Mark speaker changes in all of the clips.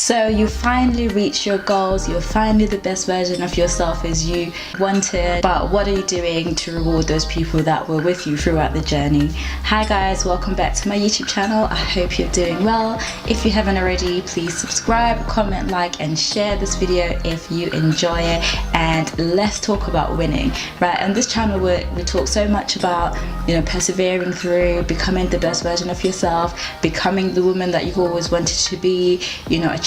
Speaker 1: So you finally reach your goals, you're finally the best version of yourself as you wanted, but what are you doing to reward those people that were with you throughout the journey? Hi guys, welcome back to my YouTube channel. I hope you're doing well. If you haven't already, please subscribe, comment, like and share this video if you enjoy it, and let's talk about winning. Right, on this channel we talk so much about, persevering through, becoming the best version of yourself, becoming the woman that you've always wanted to be,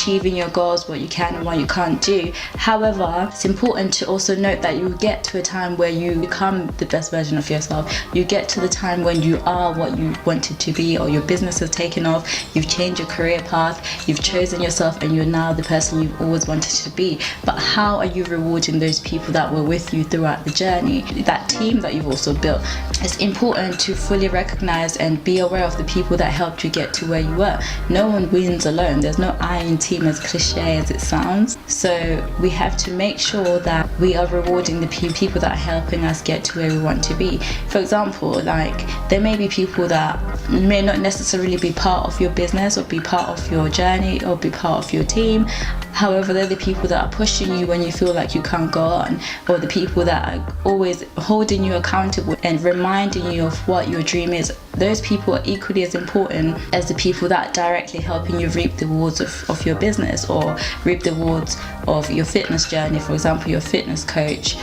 Speaker 1: achieving your goals, what you can and what you can't do. However, it's important to also note that you get to a time where you become the best version of yourself. You get to the time when you are what you wanted to be, or your business has taken off, you've changed your career path, you've chosen yourself, and you're now the person you've always wanted to be. But how are you rewarding those people that were with you throughout the journey, that team that you've also built? It's important to fully recognize and be aware of the people that helped you get to where you were. No one wins alone. There's no I in team, as cliche as it sounds. So we have to make sure that we are rewarding the people that are helping us get to where we want to be. For example, there may be people that may not necessarily be part of your business or be part of your journey or be part of your team. However, they're the people that are pushing you when you feel like you can't go on, or the people that are always holding you accountable and reminding you of what your dream is. Those people are equally as important as the people that are directly helping you reap the rewards of your business or reap the rewards of your fitness journey. For example, your fitness coach.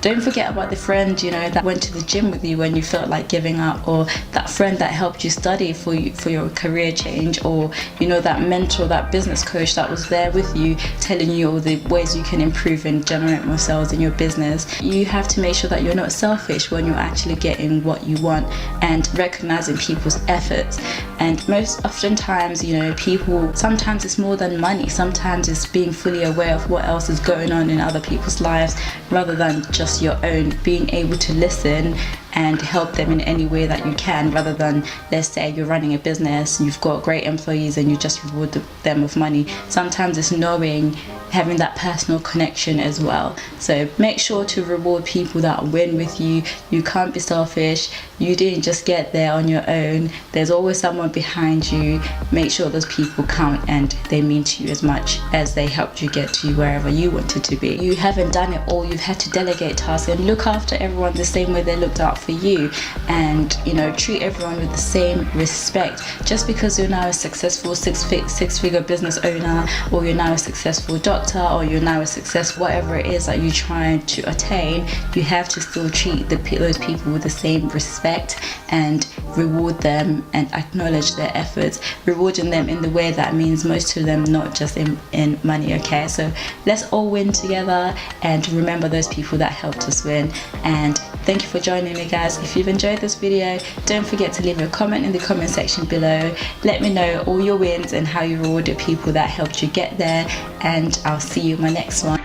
Speaker 1: Don't forget about the friend, that went to the gym with you when you felt like giving up, or that friend that helped you study for your career change, or that mentor, that business coach that was there with you telling you all the ways you can improve and generate more sales in your business. You have to make sure that you're not selfish when you're actually getting what you want and recognizing people's efforts. And most oftentimes, people, sometimes it's more than money. Sometimes it's being fully aware of what else is going on in other people's lives rather than just your own, being able to listen and help them in any way that you can, rather than, let's say you're running a business, you've got great employees and you just reward them with money. Sometimes it's knowing, having that personal connection as well. So make sure to reward people that win with you. You can't be selfish. You didn't just get there on your own. There's always someone behind you. Make sure those people count and they mean to you as much as they helped you get to wherever you wanted to be. You haven't done it all. You've had to delegate tasks and look after everyone the same way they looked out for you, and treat everyone with the same respect. Just because you're now a successful six-figure business owner, or you're now a successful doctor, or you're now a successful whatever it is that you're trying to attain, you have to still treat those people with the same respect and reward them and acknowledge their efforts, rewarding them in the way that means most to them, not just in money. Okay, so let's all win together and remember those people that helped us win. And thank you for joining me, guys. If you've enjoyed this video, don't forget to leave a comment in the comment section below. Let me know all your wins and how you rewarded people that helped you get there, and I'll see you in my next one.